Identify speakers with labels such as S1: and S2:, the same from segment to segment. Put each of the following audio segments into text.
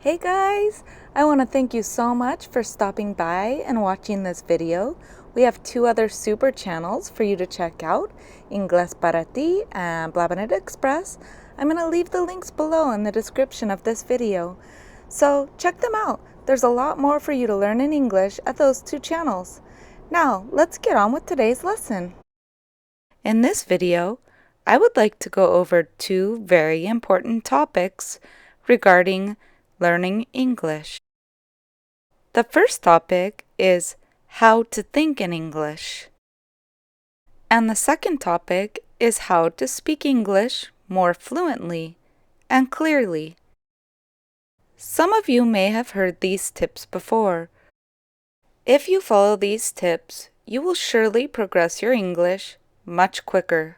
S1: Hey guys! I want to thank you so much for stopping by and watching this video. We have two other super channels for you to check out, Inglés Para Ti and Blabbing Express. I'm going to leave the links below in the description of this video. So check them out. There's a lot more for you to learn in English at those two channels. Now, let's get on with today's lesson. In this video, I would like to go over two very important topics regarding learning English. The first topic is how to think in English. And the second topic is how to speak English more fluently and clearly. Some of you may have heard these tips before. If you follow these tips, you will surely progress your English much quicker.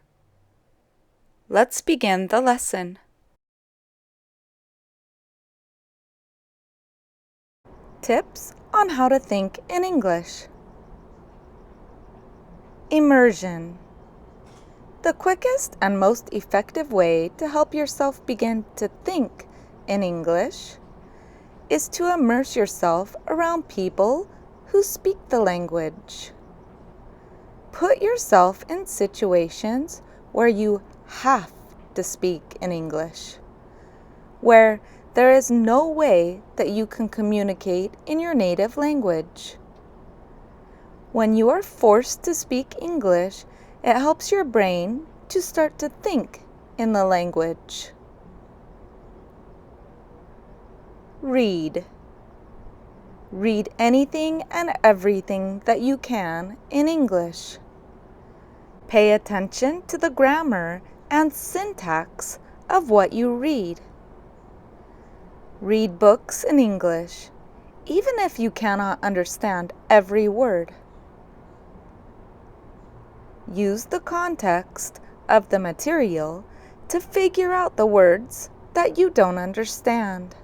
S1: Let's begin the lesson. Tips on how to think in English. Immersion. The quickest and most effective way to help yourself begin to think in English is to immerse yourself around people who speak the language. Put yourself in situations where you have to speak in English, where there is no way that you can communicate in your native language. When you are forced to speak English, it helps your brain to start to think in the language. Read. Read anything and everything that you can in English. Pay attention to the grammar and syntax of what you read. Read books in English, even if you cannot understand every word. Use the context of the material to figure out the words that you don't understand.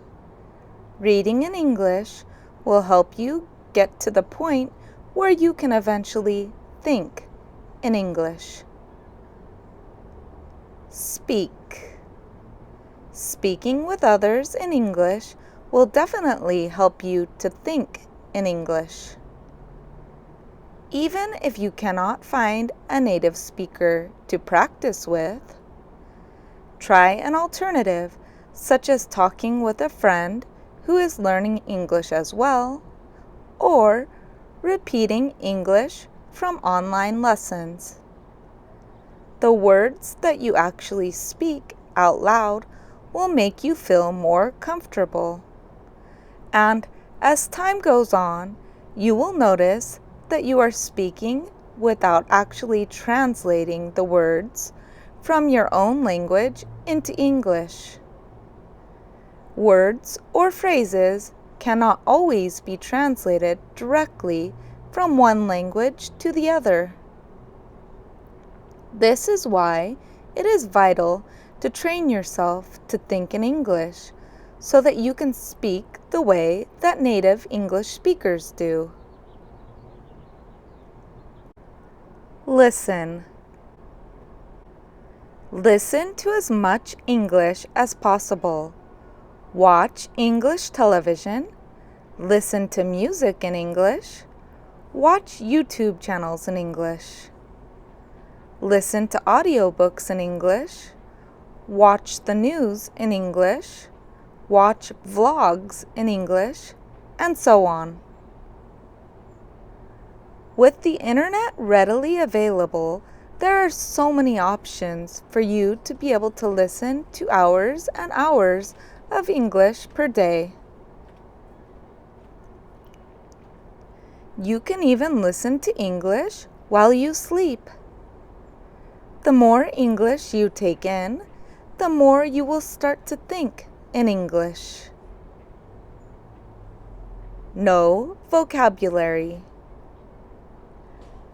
S1: Reading in English will help you get to the point where you can eventually think in English. Speak. Speaking with others in English will definitely help you to think in English. Even if you cannot find a native speaker to practice with, try an alternative, such as talking with a friend who is learning English as well, or repeating English from online lessons. The words that you actually speak out loud will make you feel more comfortable. And as time goes on, you will notice that you are speaking without actually translating the words from your own language into English. Words or phrases cannot always be translated directly from one language to the other. This is why it is vital to train yourself to think in English so that you can speak the way that native English speakers do. Listen. Listen to as much English as possible. Watch English television. Listen to music in English. Watch YouTube channels in English. Listen to audiobooks in English. Watch the news in English. Watch vlogs in English, and so on. With the internet readily available, there are so many options for you to be able to listen to hours and hours of English per day. You can even listen to English while you sleep. The more English you take in, the more you will start to think in English. Know vocabulary.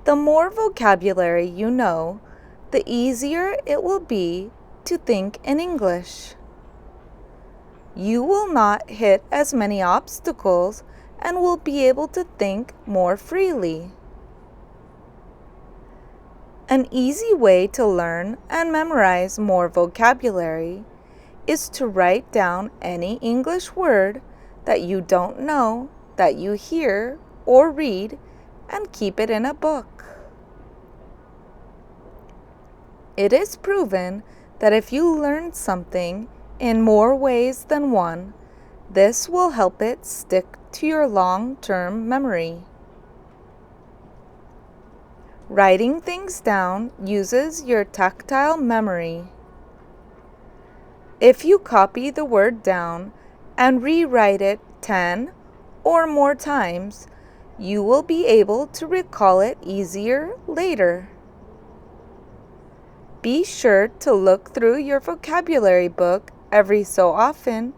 S1: The more vocabulary you know, the easier it will be to think in English. You will not hit as many obstacles and will be able to think more freely. An easy way to learn and memorize more vocabulary is to write down any English word that you don't know that you hear or read and keep it in a book. It is proven that if you learn something in more ways than one, this will help it stick to your long-term memory. Writing things down uses your tactile memory. If you copy the word down and rewrite it 10 or more times, you will be able to recall it easier later. Be sure to look through your vocabulary book every so often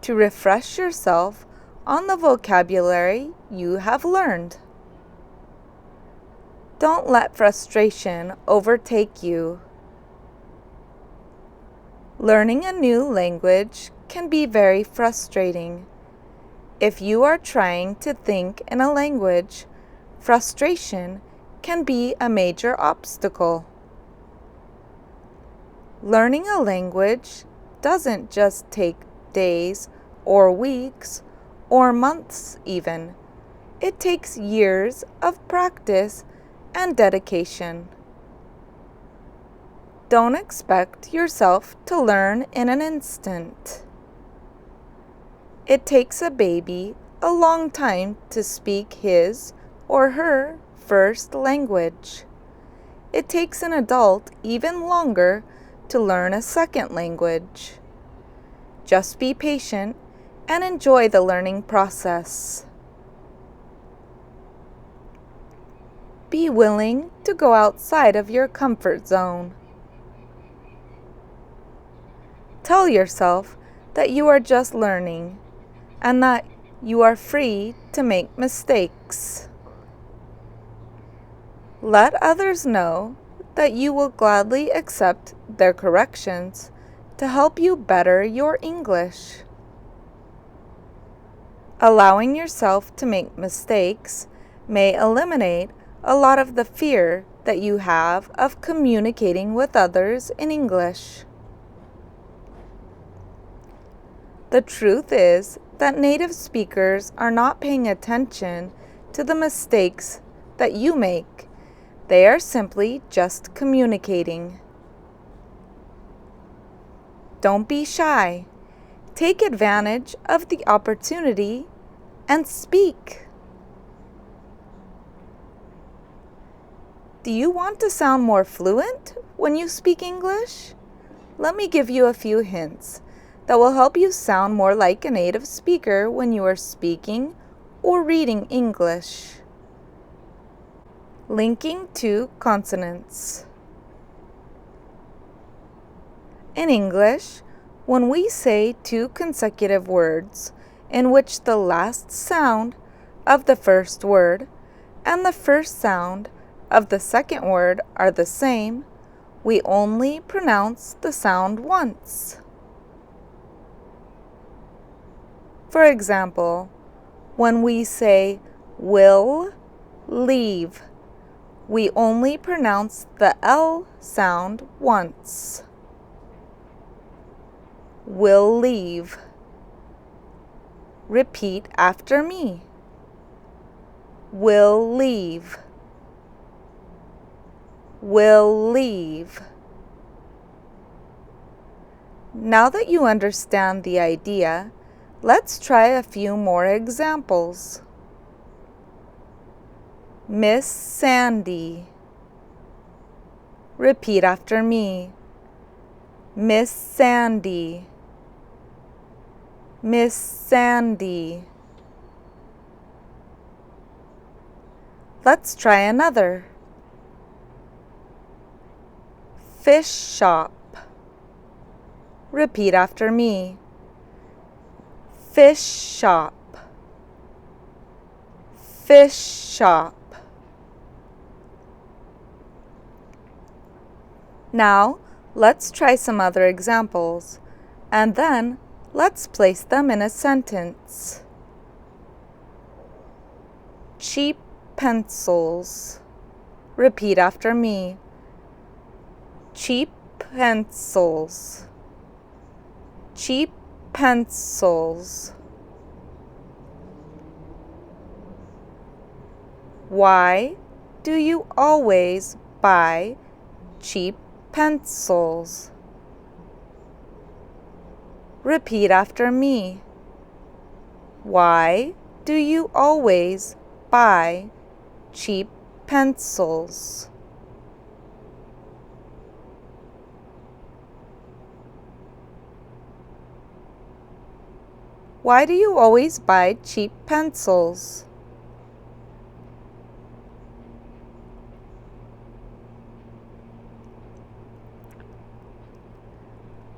S1: to refresh yourself on the vocabulary you have learned. Don't let frustration overtake you. Learning a new language can be very frustrating. If you are trying to think in a language, frustration can be a major obstacle. Learning a language doesn't just take days or weeks or months even. It takes years of practice and dedication. Don't expect yourself to learn in an instant. It takes a baby a long time to speak his or her first language. It takes an adult even longer to learn a second language. Just be patient and enjoy the learning process. Be willing to go outside of your comfort zone. Tell yourself that you are just learning and that you are free to make mistakes. Let others know that you will gladly accept their corrections to help you better your English. Allowing yourself to make mistakes may eliminate a lot of the fear that you have of communicating with others in English. The truth is that native speakers are not paying attention to the mistakes that you make. They are simply just communicating. Don't be shy. Take advantage of the opportunity and speak. Do you want to sound more fluent when you speak English? Let me give you a few hints that will help you sound more like a native speaker when you are speaking or reading English. Linking two consonants. In English, when we say two consecutive words in which the last sound of the first word and the first sound of the second word are the same, we only pronounce the sound once. For example, when we say will leave, we only pronounce the L sound once. Will leave. Repeat after me. Will leave. Will leave. Now that you understand the idea, let's try a few more examples. Miss Sandy. Repeat after me. Miss Sandy. Miss Sandy. Let's try another. Fish shop. Repeat after me. Fish shop. Fish shop. Now, let's try some other examples, and then let's place them in a sentence. Cheap pencils. Repeat after me. Cheap pencils. Cheap pencils. Why do you always buy cheap pencils? Repeat after me. Why do you always buy cheap pencils? Why do you always buy cheap pencils?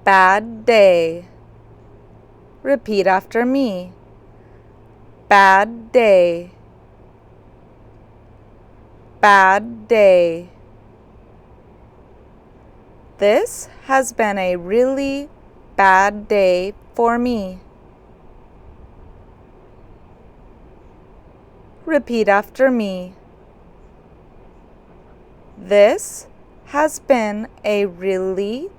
S1: Bad day. Repeat after me. Bad day. Bad day. This has been a really bad day for me. Repeat after me. This has been a really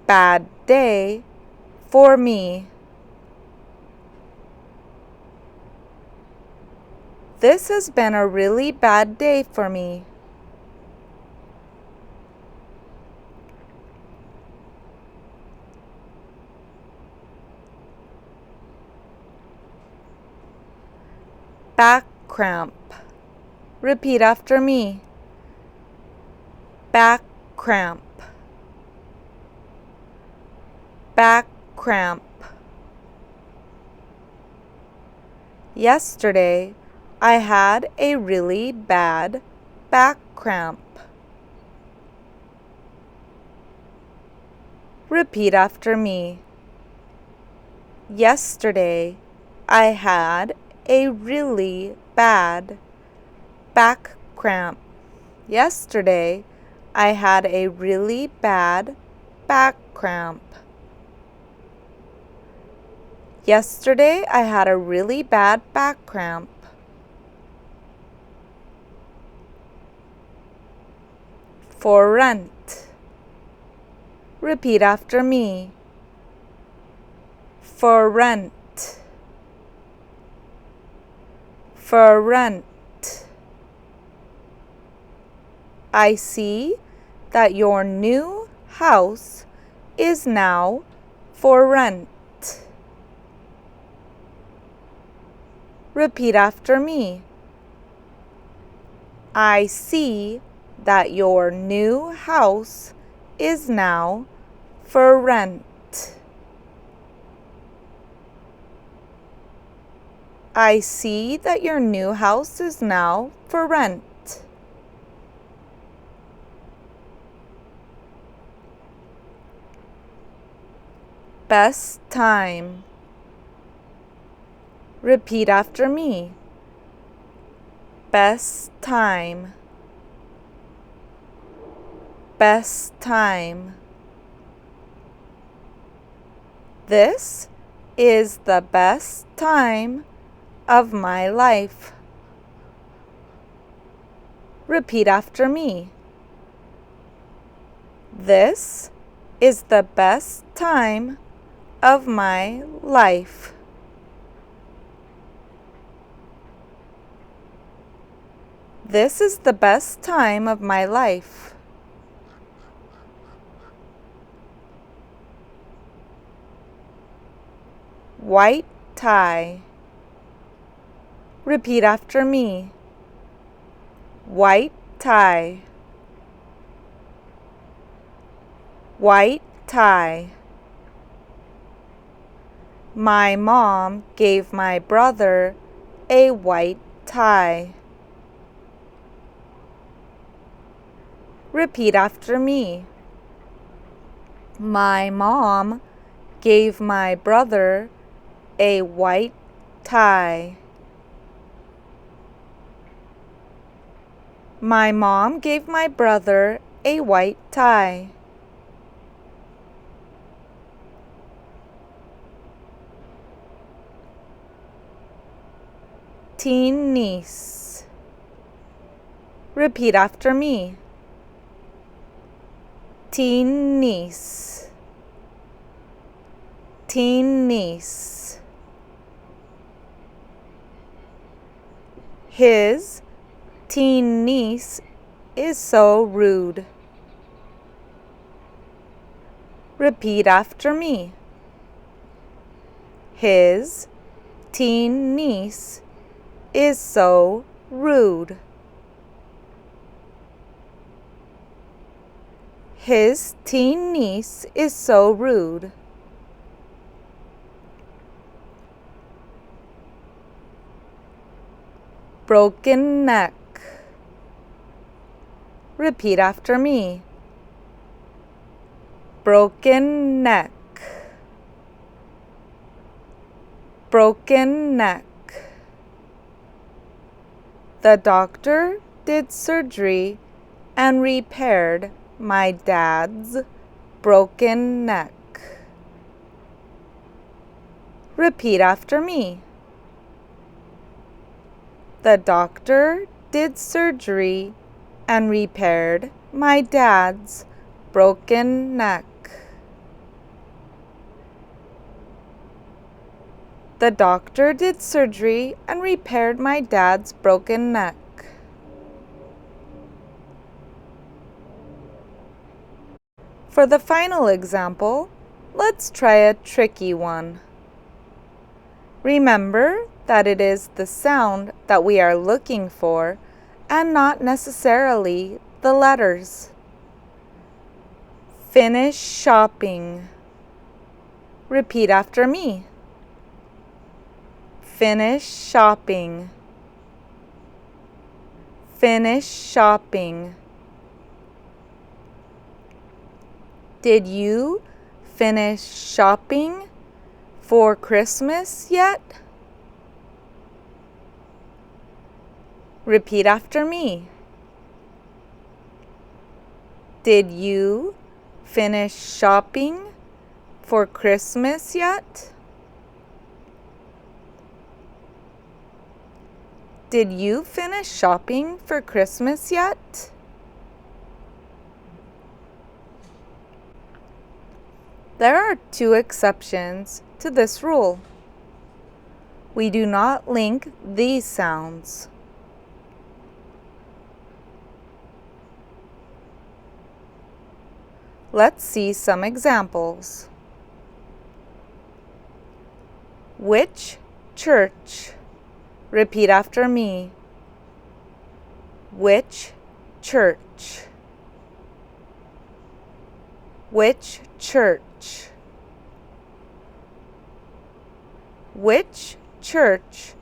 S1: bad day for me. This has been a really bad day for me. Back cramp. Repeat after me. Back cramp. Back cramp. Yesterday, I had a really bad back cramp. Repeat after me. Yesterday, I had a really bad back cramp. Yesterday, I had a really bad back cramp. Yesterday, I had a really bad back cramp. For rent. Repeat after me. For rent. For rent. I see that your new house is now for rent. Repeat after me. I see that your new house is now for rent. I see that your new house is now for rent. Best time. Repeat after me. Best time. Best time. This is the best time of my life. Repeat after me. This is the best time of my life. This is the best time of my life. White tie. Repeat after me. White tie. White tie. My mom gave my brother a white tie. Repeat after me. My mom gave my brother a white tie. My mom gave my brother a white tie. Teen niece. Repeat after me. Teen niece. Teen niece. His teen niece is so rude. Repeat after me. His teen niece is so rude. His teen niece is so rude. Broken neck. Repeat after me. Broken neck. Broken neck. The doctor did surgery and repaired my dad's broken neck. Repeat after me. The doctor did surgery and repaired my dad's broken neck. The doctor did surgery and repaired my dad's broken neck. For the final example, let's try a tricky one. Remember that it is the sound that we are looking for and not necessarily the letters. Finish shopping. Repeat after me. Finish shopping. Finish shopping. Did you finish shopping for Christmas yet? Repeat after me. Did you finish shopping for Christmas yet? Did you finish shopping for Christmas yet? There are two exceptions to this rule. We do not link these sounds. Let's see some examples. Which church? Repeat after me. Which church? Which church? Which church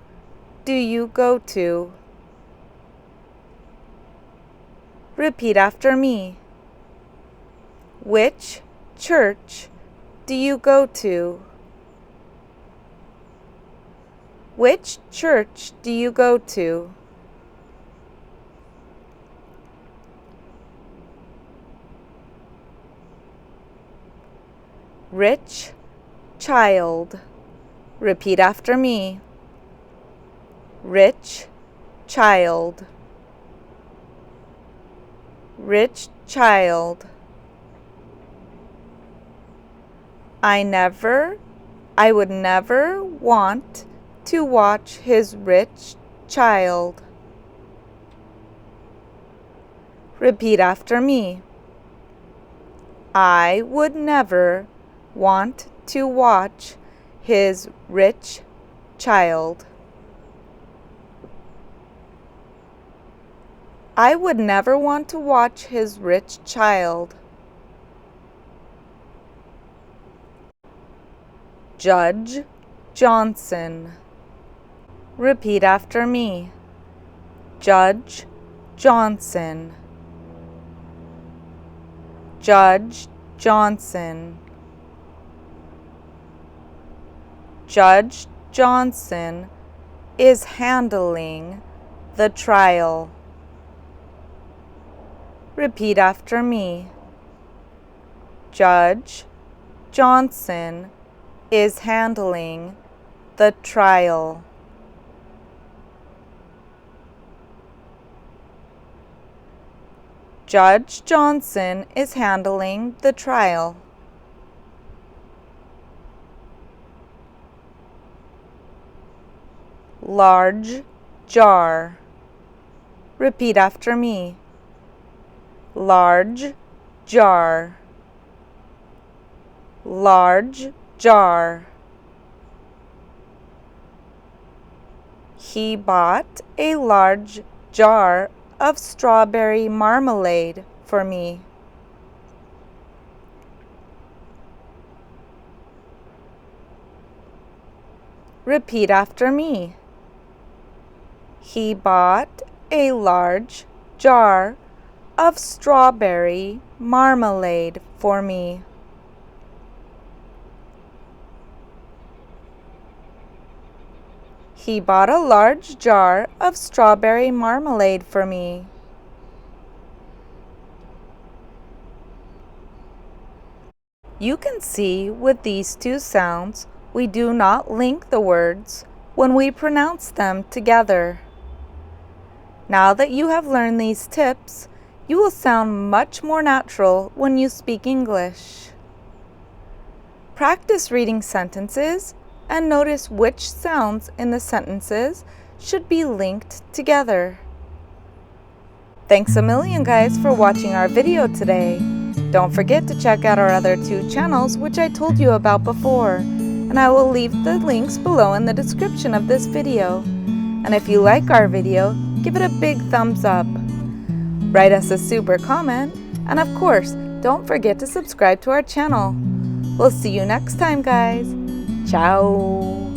S1: do you go to? Repeat after me. Which church do you go to? Which church do you go to? Rich child. Repeat after me. Rich child. Rich child. I would never want to watch his rich child. Repeat after me. I would never want to watch his rich child. I would never want to watch his rich child. Judge Johnson. Repeat after me. Judge Johnson. Judge Johnson. Judge Johnson is handling the trial. Repeat after me. Judge Johnson is handling the trial. Judge Johnson is handling the trial. Large jar. Repeat after me. Large jar. Large jar. He bought a large jar of strawberry marmalade for me. Repeat after me. He bought a large jar of strawberry marmalade for me. He bought a large jar of strawberry marmalade for me. You can see with these two sounds, we do not link the words when we pronounce them together. Now that you have learned these tips, you will sound much more natural when you speak English. Practice reading sentences and notice which sounds in the sentences should be linked together. Thanks a million, guys, for watching our video today. Don't forget to check out our other two channels, which I told you about before, and I will leave the links below in the description of this video. And if you like our video, give it a big thumbs up. Write us a super comment, and of course, don't forget to subscribe to our channel. We'll see you next time, guys. Ciao!